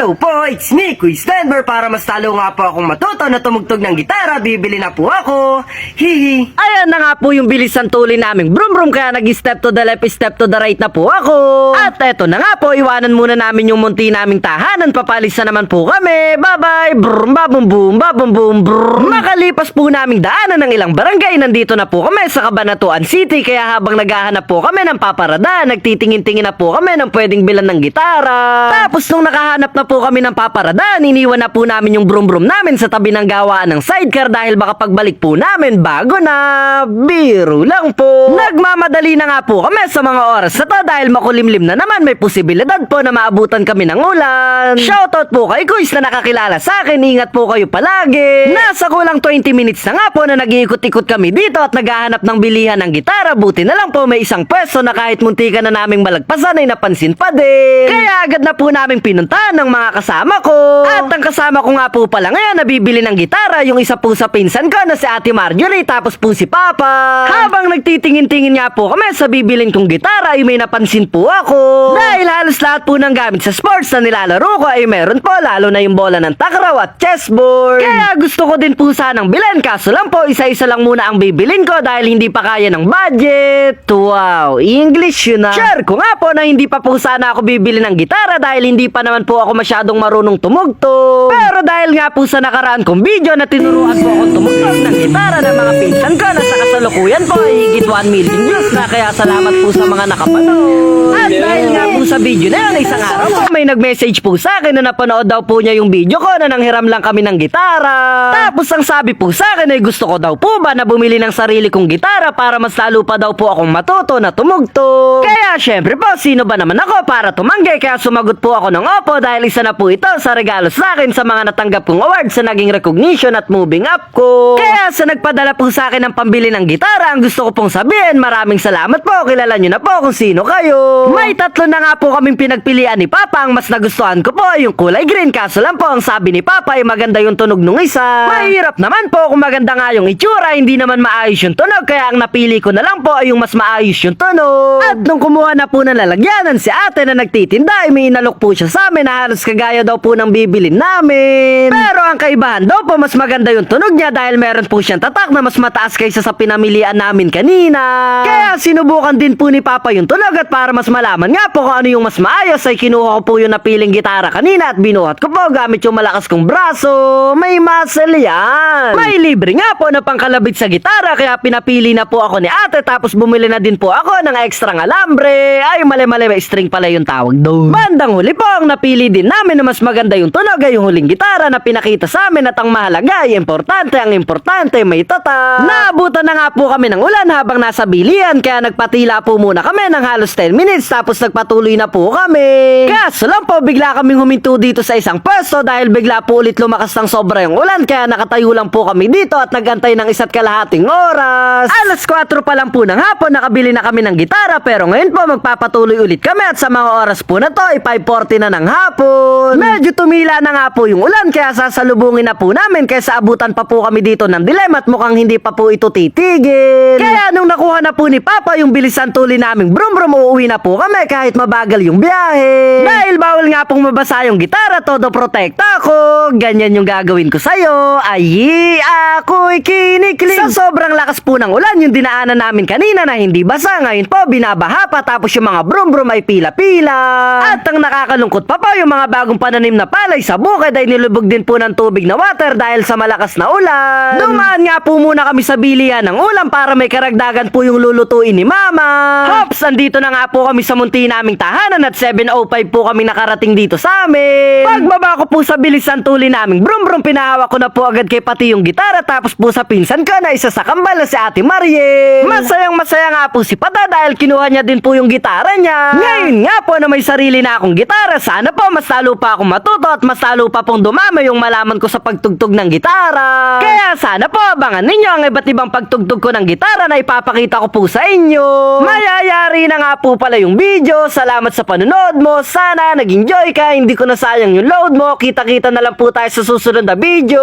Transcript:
Hello po, it's me, Quiz Denver. Para mas talo nga po akong matuto na tumugtog ng gitara, bibili na po ako. Hihi. Ayan na nga po yung bilisan tuloy naming brum brum, kaya nag-step to the left, step to the right na po ako. At eto na nga po, iwanan muna namin yung munti naming tahanan, papalisa naman po kami. Bye bye, brum babum boom, babum boom, brum. Makalipas po naming daanan ng ilang barangay, nandito na po kami sa Cabanatuan City, kaya habang naghahanap po kami ng paparada, nagtitingin-tingin na po kami ng pwedeng bilan ng gitara. Tapos nung nakahanap na po kami ng paparada, iniwan na po namin yung brum brum namin sa tabi ng gawaan ng sidecar dahil baka pagbalik po namin bago na. Biro lang po. Nagmamadali na nga po kami sa mga oras na to dahil makulimlim na naman, may posibilidad po na maabutan kami ng ulan. Shoutout po kay Kuis na nakakilala sa akin, ingat po kayo palagi. Nasa kulang 20 minutes na nga po na nag-iikot-ikot kami dito at naghahanap ng bilihan ng gitara. Buti na lang po may isang pwesto na kahit muntikan na naming malagpasan ay napansin pa din. Kaya agad na po naming pinuntahan ng mga kasama ko. At ang kasama ko nga po pala ngayon na bibili ng gitara, yung isa po sa pinsan ko na si Ate Marjorie, tapos po si Papa. Habang nagtitingin-tingin nga po kami sa bibilin kong gitara ay may napansin po ako. Dahil halos lahat po ng gamit sa sports na nilalaro ko ay meron po, lalo na yung bola ng takraw at chessboard. Kaya gusto ko din po sanang bilhin, kaso lang po isa-isa lang muna ang bibilin ko dahil hindi pa kaya ng budget. Wow, English yun na. Share ko nga po na hindi pa po sana ako bibili ng gitara dahil hindi pa naman po ako masyadong marunong tumugtog. Pero dahil nga po sa nakaraan kong video na tinuruan po akong tumugtog ng gitara ng mga pinsan ko na sa kasalukuyan po ay higit 1 million views na, kaya salamat po sa mga nakapanood. At dahil nga po sa video na yun, isang araw po may nag-message po sa akin na napanood daw po niya yung video ko na nanghiram lang kami ng gitara. Tapos ang sabi po sa akin ay gusto ko daw po ba na bumili ng sarili kong gitara para mas lalo pa daw po akong matuto na tumugtog. Kaya syempre po, sino ba naman ako para tumanggi, kaya sumagot po ako ng opo dahil isa na po ito sa regalo sa akin sa mga natanggap kong awards sa naging recognition at moving up ko. Kaya sa nagpadala po sa akin ng pambili ng gitara, ang gusto ko pong sabihin, maraming salamat po, kilala nyo na po kung sino kayo. May tatlo na nga po kaming pinagpilian ni Papa. Ang mas nagustuhan ko po ay yung kulay green, kaso lang po ang sabi ni Papa ay maganda yung tunog nung isa. Mahirap naman po kung maganda nga yung itsura, hindi naman maayos yung tunog, kaya ang napili ko na lang po ay yung mas maayos yung tunog. At nung kumuha na po ng lalagyanan si ate na nagtitinda ay may inalok po siya sa amin na halos kagaya daw po ng bibilin namin. Pero ang kaibahan daw po, mas maganda yung tunog niya dahil meron po siyang tatak na mas mataas kaysa sa pinamilian namin kanina. Kaya sinubukan din po ni Papa yung tunog at para mas malaman nga po kung ano yung mas maayos ay kinuha ko po yung napiling gitara kanina at binuhat ko po gamit yung malakas kong braso. May muscle yan. May libre nga po na pangkalabit sa gitara kaya pinapili na po ako ni ate, tapos bumili na din po ako ng ekstrang alambre. Ay mali, string pala yung tawag doon. Bandang huli po, ang napili din namin na mas maganda yung tunog ay yung huling gitara na pinakita sa amin at ang mahalaga ay importante. Ang importante may tatak. Naabutan na nga po kami ng ulan habang nasa bilihan kaya nagpatila po muna kami ng halos 10 minutes tapos nagpatuloy na po kami. Kaso lang po, bigla kaming huminto dito sa isang pwesto dahil bigla po ulit lumakas ng sobra yung ulan, kaya nakatayo lang po kami dito at nagantay ng 1.5 oras. Alas 4 pa lang po ng hapon, nakabili na kami ng gitara, pero ngayon po magpapatuloy ulit kami at sa mga oras po na to ay 5:40 na ng hapon. Medyo tumila na nga po yung ulan kaya sasalubungin na po namin, kaysa abutan pa po kami dito ng dilema at mukhang hindi pa po ito titigil. Kaya nung nakuha na po ni Papa yung bilisan tuloy naming brum brum, uuwi na po kami kahit mabagal yung biyahe. Dahil bawal nga pong mabasa yung gitara, todo protekta ako. Ganyan yung gagawin ko sa'yo. Ay, ako'y kinikling. Sa sobrang lakas po ng ulan, yung dinaanan namin kanina na hindi basa, ngayon po binabaha pa, tapos yung mga brum brum ay pila-pila. At ang nakakalungkot pa po, yung mga bagong pananim na palay sa bukid ay nilubog din po ng tubig na water dahil sa malakas na ulan. Dumaan nga po muna kami sa bilihan ng ulam para may karagdagan po yung lulutuin ni Mama. Hops, andito na nga po kami sa munti naming tahanan at 7:05 po kami nakarating dito sa amin. Pagbaba ko po sa bilisan tuloy naming brum brum, pinahawak ko na po agad kay pati yung gitara, tapos po sa pinsan ko na isa sa kambal na si Ate Marie. Masayang masaya nga po si Pata dahil kinuha niya din po yung gitara niya. Ngayon nga po na may sarili na akong gitara, sana po mas lalo pa akong matuto at mas lalo pa pong dumami yung malaman ko sa pagtugtog ng gitara. Kaya sana po abangan ninyo ang iba't ibang pagtugtog ko ng gitara na ipapakita ko po sa inyo. Mayayari na nga po pala yung video. Salamat sa panonood mo. Sana nag-enjoy ka, hindi ko nasayang yung load mo. Kita-kita na lang po tayo sa susunod na video.